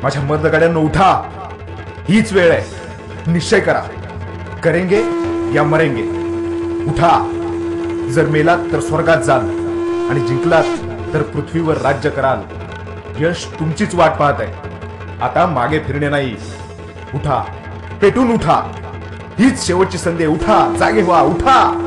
माझ्या मर्दगाड्यांनो उठा, हीच वेळ आहे. निश्चय करा, करेंगे या मरेंगे. उठा. जर मेलात तर स्वर्गात जाल आणि जिंकलात तर पृथ्वीवर राज्य कराल. यश तुमचीच वाट पाहत आहे. आता मागे फिरणे नाही. उठा, पेटून उठा. हीच शेवटची संधी. उठा, जागे व्हा, उठा.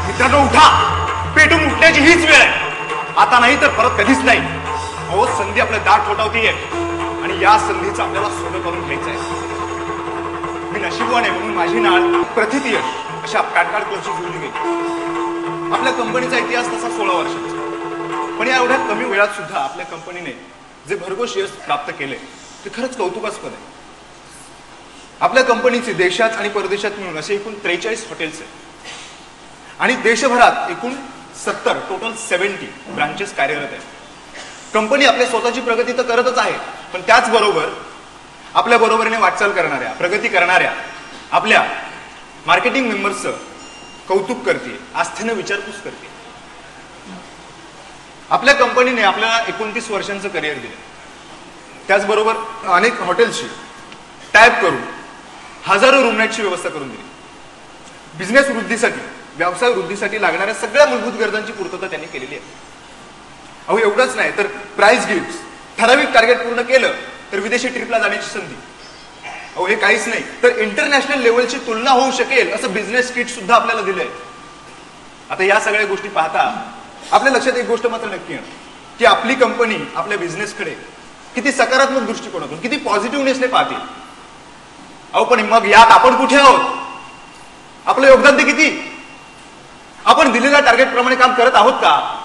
मित्रांनो उठा, पेटून उठण्याची हीच वेळ आहे. आता नाही तर परत कधीच नाही. अहो संधी आपलं दाट ठोठावतीये आणि या संधीचं आपल्याला सोनं करून घ्यायचं आहे. मी नशीबवान आहे म्हणून माझी नाळ प्रथित यश अशा पॅटकार्ड क्लबशी जुळली गेली. आपल्या कंपनीचा इतिहास तसा 16 वर्षाचा, पण या एवढ्या कमी वेळात सुद्धा आपल्या कंपनीने जे भरघोस यश प्राप्त केले ते खरंच कौतुकास्पद आहे. आपल्या कंपनीचे देशात आणि परदेशात मिळून असे एकूण 43 हॉटेल्स आहेत आणि देशभरात एकूण 70 टोटल 70 ब्रांचेस कार्यरत आहेत. कंपनी आपल्या स्वतःची प्रगती तर करतच आहे, पण त्याचबरोबर आपल्या बरोबरीने वाटचाल करणाऱ्या, प्रगती करणाऱ्या आपल्या मार्केटिंग मेंबर्सचं कौतुक करते, आस्थेनं विचारपूस करते. आपल्या कंपनीने आपल्याला 29 वर्षांचं करिअर दिलं. त्याचबरोबर अनेक हॉटेल्सशी टायप करून हजारो रूम नाईटची व्यवस्था करून दिली. बिझनेस वृद्धीसाठी, व्यवसाय वृद्धीसाठी लागणाऱ्या सगळ्या मूलभूत गरजांची पूर्तता त्यांनी केलेली आहे. अहो एवढंच नाही तर प्राइज गिफ्ट, ठराविक टार्गेट पूर्ण केलं तर विदेशी ट्रिपला जाण्याची संधी. अहो हे काहीच नाही तर इंटरनॅशनल लेवलची तुलना होऊ शकेल असं बिझनेस किट सुद्धा आपल्याला दिलंय. आता या सगळ्या गोष्टी पाहता आपल्या लक्षात एक गोष्ट मात्र नक्की येणार की आपली कंपनी आपल्या बिझनेसकडे किती सकारात्मक दृष्टिकोनातून, किती पॉझिटिव्हनेसने पाहते. अहो पण मग यात आपण कुठे आहोत? आपलं योगदान ते किती? आपण दिलेल्या टार्गेट प्रमाणे काम करत आहोत का?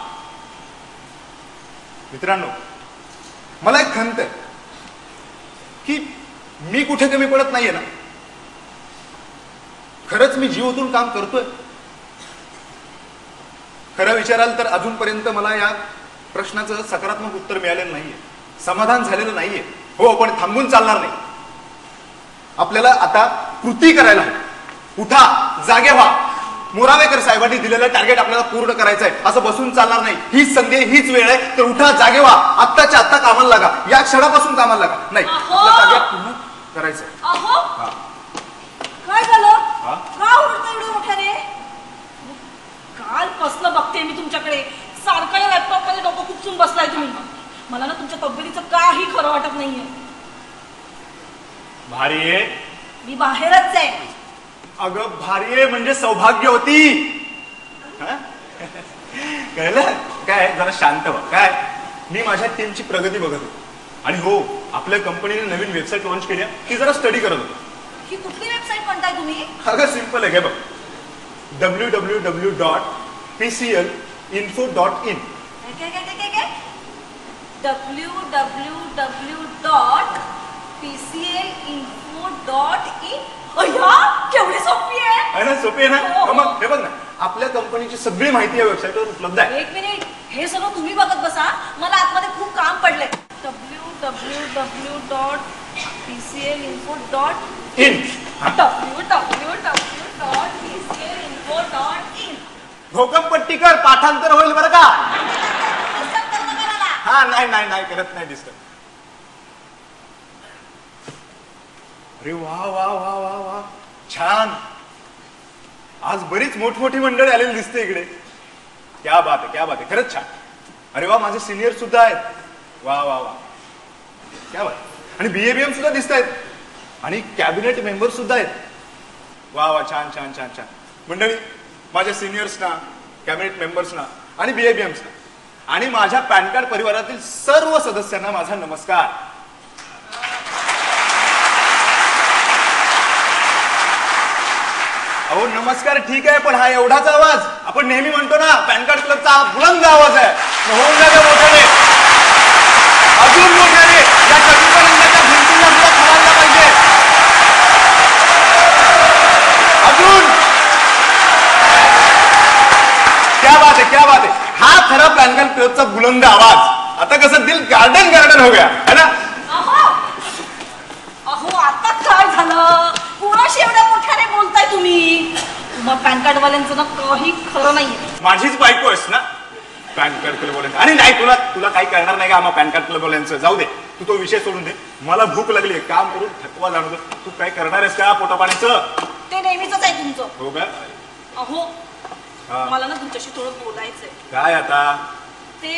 मित्रांनो, मला एक खंत आहे की मी कुठे कमी पडत नाहीये ना. खरंच मी जीव ओतून काम करतोय. खरं विचाराल तर अजूनपर्यंत मला या प्रश्नाचं सकारात्मक उत्तर मिळालेलं नाहीये, समाधान झालेलं नाहीये. हो, पण थांबून चालणार नाही. आपल्याला आता कृती करायला हवी. उठा, जागे व्हा. मोरावेकर साहेबांनी दिलेलं टार्गेट आपल्याला पूर्ण करायचं आहे. असं बसून चालणार नाही. हीच संधी, हीच वेळ आहे. तर उठा, जागे व्हा. आत्ताच्या आत्ता कामाला लागा. या क्षणापासून कामाला लागा. नाही, आपलं टार्गेट पूर्ण करायचंय. काय झालं? का ओरडता एवढं मोठ्याने? कालपासनं बघते मी तुमच्याकडे. सारखा या लॅपटॉप मध्ये डोकं खुपसून बसलाय तुम्ही. मला ना तुमच्या तब्येतीचं काही खरं वाटत नाहीये. भारी आहे. मी बाहेरच आहे. अगं भारी आहे म्हणजे सौभाग्यवती. कळलं काय? जरा शांत व्हा. काय, मी माझ्या टीमची प्रगती बघत होतो आणि हो, आपल्या कंपनीने नवीन वेबसाईट लॉन्च केली, ती जरा स्टडी करत होतो. ही कुठली वेबसाईट म्हणताय तुम्ही? अगं सिंपल आहे. बघ, www.pclinfo.in. www.pclinfo.in. केवढी सोपी आहे ना? सोपी आहे ना? मग हे बघ ना, आपल्या कंपनीची सगळी माहिती या वेबसाईटवर उपलब्ध आहे. एक मिनिट, हे सगळं तुम्ही बघत बसा. मला आतमध्ये खूप काम पडलंय. www.pclinfo.in. www.pclinfo.in. भोकंपट्टीकर पाठांतर होईल बरं का? हा, नाही करत नाही डिस्टर्ब. अरे वा वा वा वा वा, छान. आज बरीच मोठमोठी मंडळी आलेली दिसते इकडे. क्या बात आहे, क्या बात आहे. खरंच छान. अरे वा, माझे सिनियर सुद्धा आहेत. वा वा वा, क्या बात. आणि बीएबीएम सुद्धा दिसत आहेत आणि कॅबिनेट मेंबर सुद्धा आहेत. वा वा, छान छान छान छान. मंडळी, माझ्या सिनियर्सना, कॅबिनेट मेंबर्सना आणि बीएबीएम्सना आणि माझ्या पॅन कार्ड परिवारातील सर्व सदस्यांना माझा नमस्कार. अहो नमस्कार ठीक आहे, पण हा एवढाच आवाज आपण नेहमी म्हणतो ना, पॅन कार्ड क्लबचा बुलंद आवाज आहे. होऊन जागे मोठ्याने, अजून मोठ्याने. या कविपर्यंतच्या भिंतीला सुद्धा फुलायला पाहिजे. अजून. क्या बात आहे, क्या बात आहे. हा खरा पॅन कार्ड क्लबचा बुलंद आवाज. आता कसं दिल गार्डन हो गया है ना? अहो आता काय झालं? पॅन कार्ड वाल्यांचं ना काही खरं नाहीये. माझीच बायको आहेस ना पॅन कार्ड क्लब वाल्यांचं. आणि नाही तुला तुला काही करणार नाही का आम्हा पॅन कार्ड क्लब वाल्यांचं. जाऊ दे तू तो विषय सोडून दे. मला भूक लागली काम करून थकवा जाणवतो. तू काय करणार आहेस का पोटापाण्याचं? ते नेहमीच आहे तुमचं. हो का? अहो मला ना तुमच्याशी थोडं बोलायचंय. काय आता? ते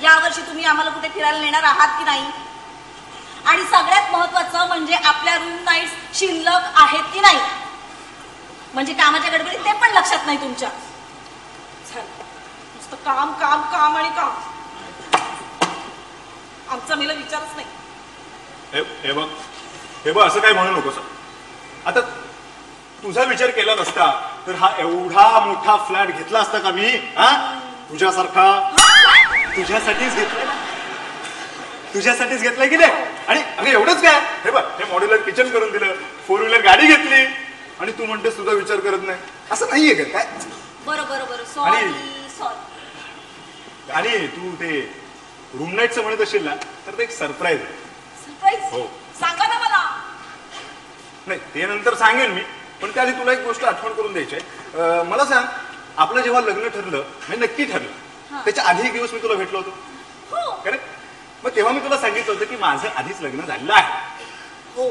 यावर्षी तुम्ही आम्हाला कुठे फिरायला नेणार आहात की नाही, आणि सगळ्यात महत्वाचं म्हणजे आपल्या रूम नाईट्स शिल्लक आहेत की नाही. म्हणजे कामाच्या गडबडीत ते पण लक्षात नाही तुमच्या. नुसतं काम काम काम आणि काम. आमचा मला विचारच नाही. हे बघ असं काय म्हणू नकोस. आता तुझा विचार केला नसता तर हा एवढा मोठा फ्लॅट घेतला असता का मी? तुझ्यासारखा तुझ्यासाठीच घेतलाय. तुझ्यासाठीच घेतलाय की नाही? आणि अगं एवढंच काय, हे बघ हे मॉड्युलर किचन करून दिलं, 4 व्हीलर गाडी घेतली, आणि तू म्हणतेस तुझा विचार करत नाही. असं नाहीये का काय? बरोबर सॉरी. आणि तू ते रूम नाईटचं म्हणत असेल ना तर ते एक सरप्राईज आहे. सरप्राईज? हो. सांगा ना मला. नाही ते नंतर सांगेन मी, पण त्याआधी तुला एक गोष्ट आठवण करून द्यायची आहे. मला सांग, आपलं जेव्हा लग्न ठरलं म्हणजे नक्की ठरलं त्याच्या आधी एक दिवस मी तुला भेटलो होतो. करेक्ट? मग तेव्हा मी तुला सांगितलं होतं की माझं आधीच लग्न झालेलं आहे. हो.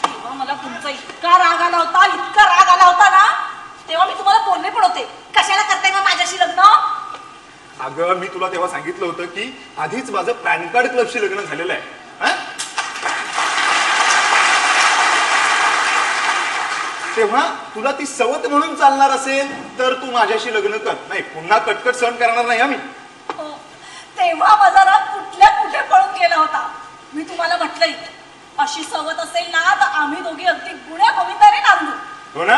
तेव्हा मला तुमचा इतका राग आला होता ना, तेव्हा मी तुम्हाला बोलले पण होते, कशाला करताय मग माझ्याशी लग्न. अगं मी तुला तेव्हा सांगितलं होतं की आधीच माझं पॅन कार्ड क्लबशी लग्न झालेलं आहे. तेव्हा तुला ती सवत म्हणून चालणार असेल तर तू माझ्याशी लग्न कर. नाही पुन्हा कटकट सहन करणार नाही आम्ही. तेव्हा माझा राग कुठे पळून गेला होता. मी तुम्हाला म्हटलंय अशी सवत असेल ना तर आम्ही दोघी अगदी गुण्या गोविंदाने नांदू. हो ना?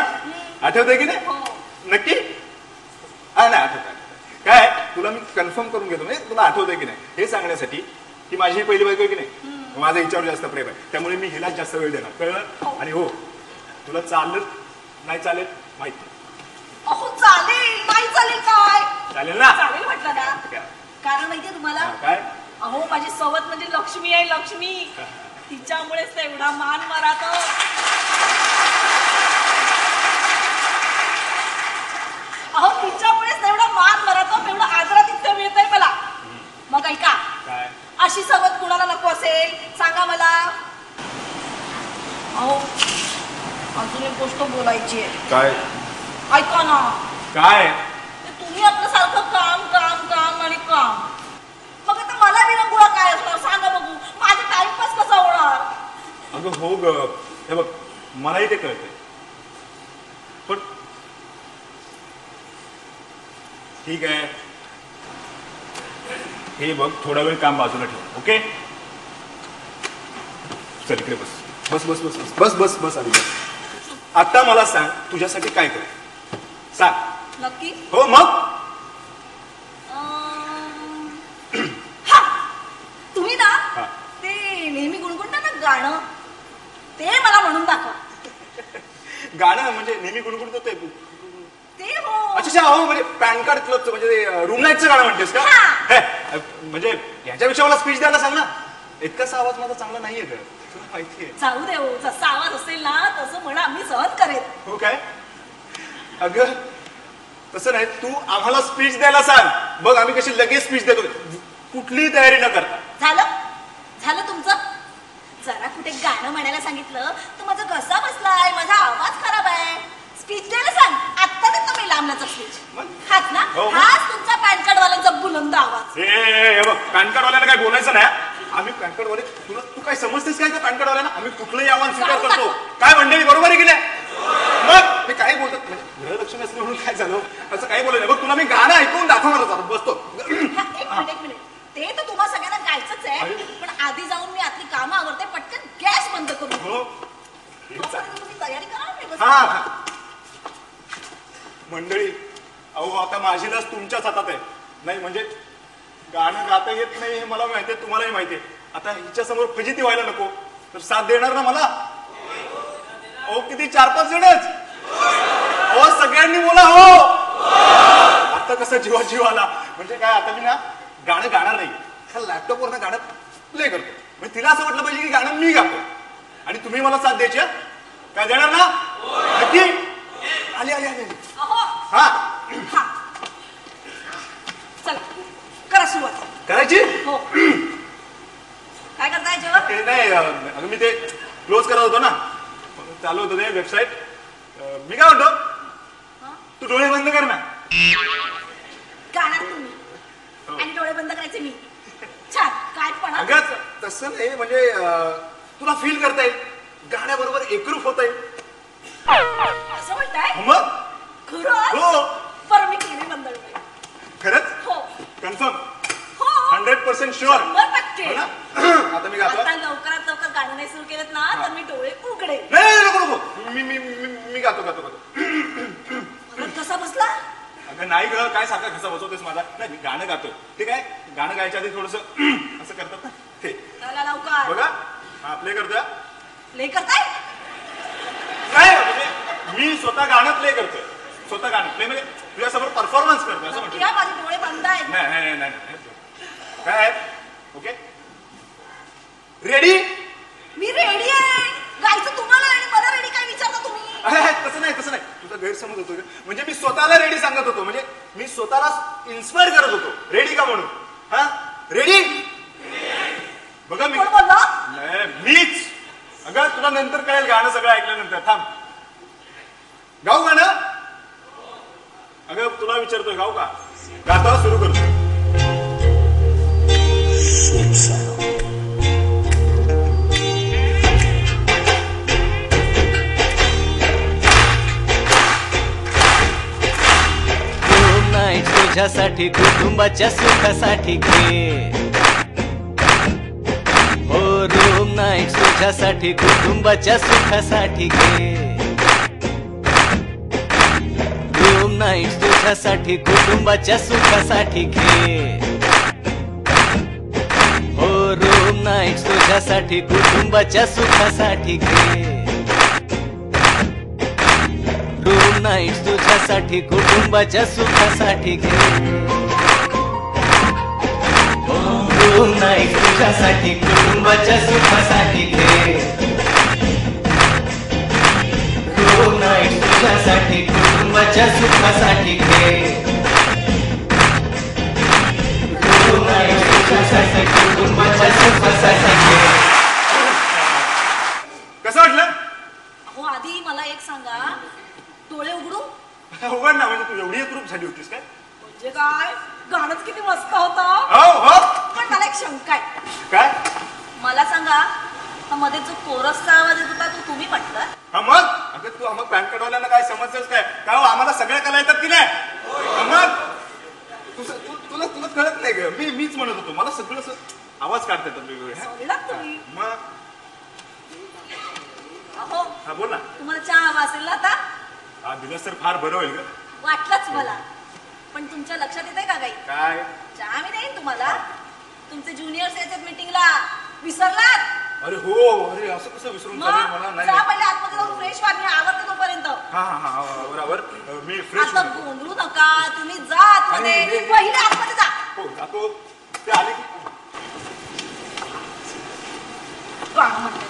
आठवतंय की नाही? हो. नक्की? नाही आठवत. काय तुला मी कन्फर्म करून घेतो म्हणजे तुला आठवतंय की नाही हे सांगण्यासाठी की माझी ही पहिली बायको आहे की नाही, माझं हिच्यावर जास्त प्रेम आहे, त्यामुळे मी हिलाच जास्त वेळ देणार. कळलं? आणि हो तुला चालेल नाही चालेल माहिती? अहो चालेल नाही चालेल काय? चालेल ना? चालेल म्हटलं ना. कारण माहितीये तुम्हाला काय? अहो माझी सवत म्हणजे लक्ष्मी आहे. लक्ष्मी तिच्यामुळेच एवढा मान मारात. अहो तिच्यामुळेच एवढा मान मारात, एवढा आदरातिथ्य मिळतंय मला. मग ऐका, अशी सवत कुणाला नको असेल सांगा मला. अहो अजून एक गोष्ट बोलायची आहे. काय? ऐका ना. काय? तुम्ही आपलं सारखं काम काम काम आणि काम. मग आता मला विरंगुळा काय असणार सांगा बघू. माझा टाइमपास कसा होणार? अगं हो ग, हे बघ मलाही ते कळतंय, पण ठीक आहे हे बघ थोडा वेळ काम बाजूला ठेव. ओके चल इकडे बस बस बस बस बस बस बस आधी बस. आता मला सांग तुझ्यासाठी काय करू सांग. नक्की? हो मग तुम्ही ना ते नेहमी गुणगुणता ना गाणं, ते मला म्हणून दाखवा. गाणं म्हणजे नेहमी गुणगुणतो ते? हो. अच्छा हो म्हणजे पॅन कार्ड क्लबचं म्हणजे रूम नाईटचं गाणं म्हणतेस का? म्हणजे याच्याविषयी मला स्पीच द्यायला सांग ना. इतकासा आवाज माझा चांगला नाहीये का तुला माहितीये? जाऊ दे हो, जसा आवाज असेल ना तसं म्हणा, मी सहन करेन. हो काय? अगं तसं नाही, तू आम्हाला स्पीच द्यायला सांग. बघ आम्ही कशी लगेच स्पीच देतो कुठलीही तयारी न करता. झालं तुमचं. जरा कुठे गाणं म्हणायला सांगितलं तर माझा घसा बसलाय, माझा आवाज खराब आहे. स्पीच द्यायला सांग, आत्ता देतो मी लांबण्याचा स्पीच. हाच ना? हाच तुमचा पॅन कार्ड वाल्यांचा बुलंद आवाज. बघ पॅन कार्ड वाल्याला काय बोलायचं नाही. आम्ही पॅन कार्ड वाले तू काय समजतेस काय? पॅन कार्ड वाल्यांना आम्ही कुठलंही आव्हान स्वीकार करतो. काय मंडळी बरोबर आहे की नाही? मग ते काय बोलतात म्हणजे गृहलक्ष्मी असले म्हणून काय झालं असं काही बोलत नाही. बघ तुला मी गाणं ऐकून दाखवणार बसतो. एक मिनिट ते तर तुम्हा सगळ्यांना गायचंच आहे, पण आधी जाऊन मी आतली कामं आवरते, पटकन गॅस बंद करून. तुम्ही तयारी करा. हा मंडळी अहो आता माझी लस तुमच्याच हातात आहे. नाही म्हणजे गाणं गाता येत नाही हे मला माहितीये, तुम्हालाही माहितीये. आता हिच्या समोर फजिती व्हायला नको तर साथ देणार ना मला? अहो किती 4-5 जणच. हो सगळ्यांनी बोला हो. आता कसं जीवा जीव आला म्हणजे काय, आता मी ना गाणं गाणार नाही, लॅपटॉपवर ना गाणं प्ले करतो. म्हणजे तिला असं वाटलं पाहिजे की गाणं मी गातो आणि तुम्ही मला साथ द्यायची. काय देणार ना? नक्की? अगं मी ते क्लोज करत होतो ना, चालू होतं ते वेबसाईट. मी काय म्हणतो, तू डोळे बंद कर ना. गाणार तुम्ही आणि डोळे बंद करायचे मी. छान काय पण. अगं तसं नाही, म्हणजे तुला फील करता येईल, गाण्याबरोबर एकरूप होता येईल असं म्हणताय. मग खरं हो. बरं मी केले बंद डोळे. खरंच हो कन्फर्म हो 100% शुअर. 100%. आता मी गातो. आता लवकरात लवकर गाणं नाही सुरू केलं ना तर मी डोळे उघडे. नाही नको नको, मी गातो गातो गातो. कसा बसला. अगं नाही ग, काय सारखा घसा बसवतेस माझा. नाही मी गाणं गातोय. ठीक आहे, गाणं गायच्या आधी थोडस असं करतात ना ते. चला लवकर बघा हा प्ले करतोय. प्ले करताय. काय म्हणजे मी स्वतः गाणं प्ले करतोय. स्वतः गाणं प्ले म्हणजे तुझ्यासमोर परफॉर्मन्स करतोय असं म्हणतो. माझे डोळे बंद आहेत. नाही नाही नाही काय आहे. Okay ready. मी रेडी आहे. गायचं तुम्हाला आणि मला रेडी काय विचारता तुम्ही. तसं नाही तसं नाही, तुझा गैरसमज होतो. म्हणजे मी स्वतःला रेडी सांगत होतो, म्हणजे मी स्वतःला इन्स्पायर करत होतो रेडी का म्हणून. हा रेडी. बघा मी मीच. अगं तुला नंतर कळेल गाणं सगळं ऐकल्यानंतर. थांब गाऊ गाणं. अगं तुला विचारतोय गाऊ का. गाता सुरू करतो. तुझ्यासाठी कुटुंबाच्या सुखासाठी घे. हो रूम नाईट तुझ्यासाठी कुटुंबाच्या सुखासाठी घे. रूम नाईट तुझ्यासाठी कुटुंबाच्या सुखासाठी घे. हो रूम नाईट तुझ्यासाठी कुटुंबाच्या सुखासाठी घे. रूम नाईट तुझ्यासाठी कुटुंबाच्या सुखासाठी घे. रूम नाईट तुझ्यासाठी कुटुंबाच्या सुखासाठी घे. रूम नाईट तुझ्यासाठी कुटुंबाच्या सुखासाठी घे. रूम नाईट तुझ्यासाठी कुटुंबाच्या सुखासाठी घे. कसं वाटलं. हो आधी मला एक सांगा, डोळे उघडू. उघड ना. म्हणजे तू एवढी एकरूप झाली होतीस काय. म्हणजे काय गाणंच किती मस्त होतं. हो हो. पण मला एक शंका आहे. काय. मला सांगा, हा मध्ये जो कोरसचा आवाज येत होता तो तुम्ही म्हटलं. हा मग अगं तू मग पॅन कार्डवाल्यांना काय समजतच काय. काय हो आम्हाला सगळ्या कला येतात की नाही. मग तुला तुला कळत नाही ग. मीच म्हणत होतो, मला सगळं आवाज काढता येतात वेगवेगळे. तुम्ही मग अहो हा बोल ना. तुम्हाला चहा हवा असेल ना आता. हा दिलंस तर फार बरं होईल ग. वाटलंच मला. पण तुमच्या लक्षात येते का काही. काय. चहा मी देईन तुम्हाला. तुमचे ज्युनियर्स यायचे मीटिंगला, विसरलात. अरे हो. अरे असं कसं विसरून चालेल मला. नाही चहा पहिले आतमध्ये जाऊन फ्रेश व्हा. मी आवडते तोपर्यंत. हा हा हा बरोबर. मी फ्रेश आता गोंधळू नका. तुम्ही जा आतमध्ये. पहिले आतमध्ये जा. हो जातो. ते आले की गाणं म्हणते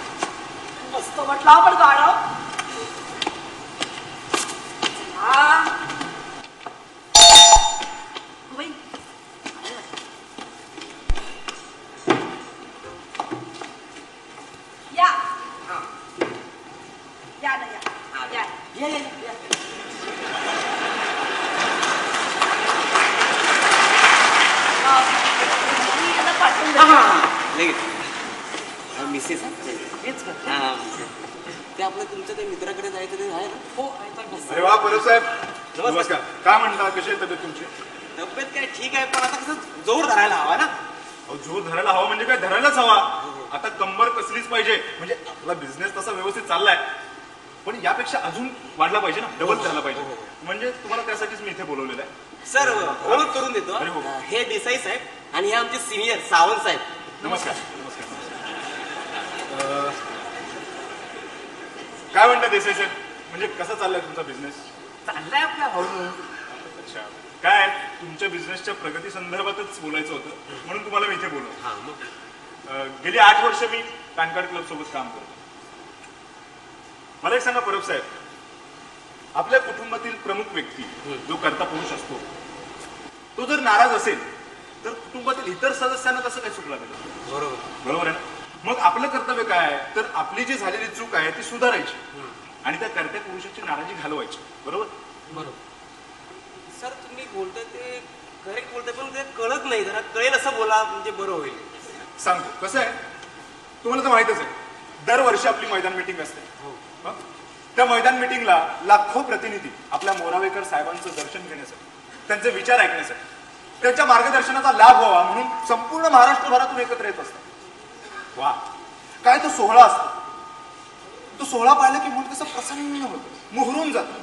मस्त म्हटलं पण गाणं. या या ना या या या या. मिसेस ते आपलं तुमच्या त्या मित्राकडे जायचं ते आहे ना. हो. अरे वा परब साहेब नमस्कार. काय म्हणता, कशी आहे तब्येत तुमची. तब्येत काय ठीक आहे, पण आता कसं जोर धरायला हवा ना. जोर धरायला हवा म्हणजे काय, धरायलाच हवा. आता कंबर कसलीच पाहिजे. म्हणजे आपला बिझनेस तसा व्यवस्थित चाललाय, पण यापेक्षा अजून वाढला पाहिजे ना, डबल झाला पाहिजे. म्हणजे तुम्हाला त्यासाठीच मी इथे बोलवलेलं आहे. सर ओळख करून देतो. हे देसाई साहेब आणि हे आमचे सिनियर सावंत साहेब. नमस्कार नमस्कार. काय म्हणता देसाई साहेब, म्हणजे कसा चाललाय तुमचा बिझनेस. चाललाय आपल्या हळूहळू. अच्छा. काय तुमच्या बिझनेसच्या प्रगती संदर्भातच बोलायचं होतं, म्हणून तुम्हाला मी इथे बोलवलं. गेली 8 वर्ष मी पॅन कार्ड क्लब सोबत काम करतो. मला एक सांगा परब साहेब, आपल्या कुटुंबातील प्रमुख व्यक्ती जो कर्ता पुरुष असतो, तो जर नाराज असेल तर कुटुंबातील इतर सदस्यांना कसं काय सुख लागेल. बरोबर बरोबर आहे ना. मग आपलं कर्तव्य काय आहे तर आपली जी झालेली चूक आहे ती सुधारायची आणि त्या कर्त्या पुरुषाची नाराजी घालवायची. बरोबर बरोबर. सर तुम्ही बोलताय ते करेक्ट बोलताय पण ते कळत नाही. जरा कळेल असं बोला म्हणजे बरं होईल. सांगतो कसं आहे तुम्हाला तर माहितच आहे दरवर्षी आपली मैदान मीटिंग असते. हं? त्या मैदान मीटिंगला लाखो प्रतिनिधी आपल्या मोरावेकर साहेबांचं दर्शन घेण्यासाठी त्यांचे विचार ऐकण्यासाठी त्यांच्या मार्गदर्शनाचा लाभ व्हावा म्हणून संपूर्ण महाराष्ट्रभरातून एकत्र येत असतात. वा काय तो सोहळा असतो. तो सोहळा पाहिला की मन कसं प्रसन्न होतं मोहरून जातं.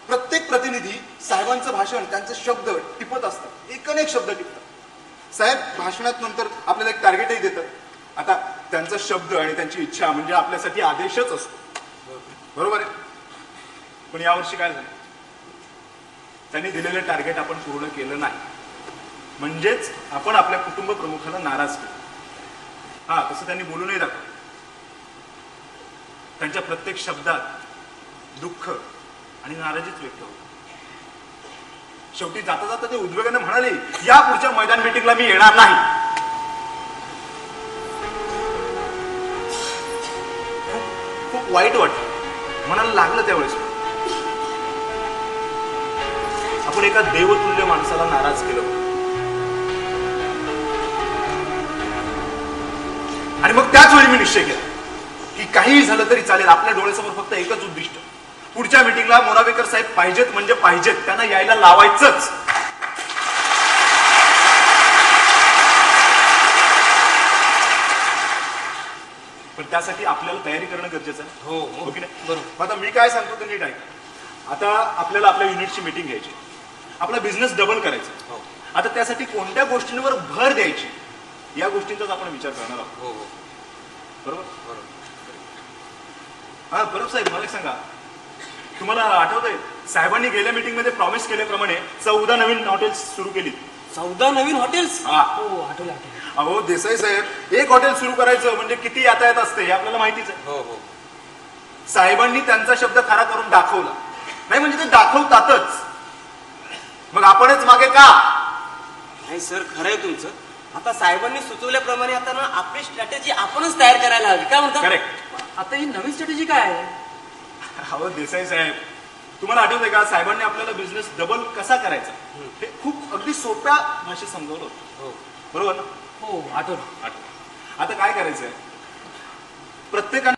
प्रत्येक प्रतिनिधी साहेबांचं भाषण त्यांचे शब्द टिपत असतात. एकनेक शब्द टिपतात. साहेब भाषणात नंतर आपल्याला एक टार्गेटही देतात. आता त्यांचा शब्द आणि त्यांची इच्छा म्हणजे आपल्यासाठी आदेशच असतो. बरोबर आहे. पण यावर्षी काय झालं त्यांनी दिलेलं टार्गेट आपण पूर्ण केलं नाही म्हणजेच आपण आपल्या कुटुंब प्रमुखाला नाराज केलं. हा तसं त्यांनी बोलू नाही दाखवलं. त्यांच्या प्रत्येक शब्दात दुःख आणि नाराजीच व्यक्त होत. शेवटी जाता जाता ते उद्वेगाने म्हणाले या पुढच्या मैदान मीटिंगला मी येणार नाही. खूप वाईट वाटलं म्हणायला लागलं त्यावेळेस. आपण एका देवतुल्य माणसाला नाराज केलं आणि मग त्याच वेळी मी निश्चय केला की काहीही झालं तरी चालेल आपल्या डोळ्यासमोर फक्त एकच उद्दिष्ट पुढच्या मीटिंगला मोरावेकर साहेब पाहिजेत म्हणजे पाहिजेत त्यांना यायला लावायचंच. पण त्यासाठी आपल्याला तयारी करणं गरजेचं आहे. हो की नाही. बरोबर. आता मी काय सांगतो ते नीट ऐका. आता आपल्याला आपल्या युनिटची मीटिंग घ्यायची आपला बिझनेस डबल करायचा. आता त्यासाठी कोणत्या गोष्टींवर भर द्यायची या गोष्टींचाच आपण विचार करणार आहोत. बरोबर हा बरोबर. साहेब मला एक सांगा तुम्हाला आठवतंय साहेबांनी गेल्या मीटिंग मध्ये प्रॉमिस केल्याप्रमाणे 14 नवीन हॉटेल्स सुरू केली. 14 नवीन हॉटेल्स. आठवलं. अहो देसाई साहेब एक हॉटेल सुरू करायचं म्हणजे किती यातायात असते हे आपल्याला माहितीच आहे. साहेबांनी त्यांचा शब्द खरा करून दाखवला नाही म्हणजे ते दाखवतातच. मग आपणच मागे का नाही. सर खरं आहे तुमचं. आता साहेबांनी सुचवल्याप्रमाणे आता ना आपली स्ट्रॅटेजी आपणच तयार करायला हवी. काय म्हणता. करेक्ट. आता ही नवीन स्ट्रॅटेजी काय आहे. अहो देसाई साहेब तुम्हाला आठवतंय का साहेबांनी आपल्याला बिझनेस डबल कसा करायचा हे खूप अगदी सोप्या भाषेत समजावलं होतं. बरोबर ना. हो आठवलं. आता काय करायचंय प्रत्येकाने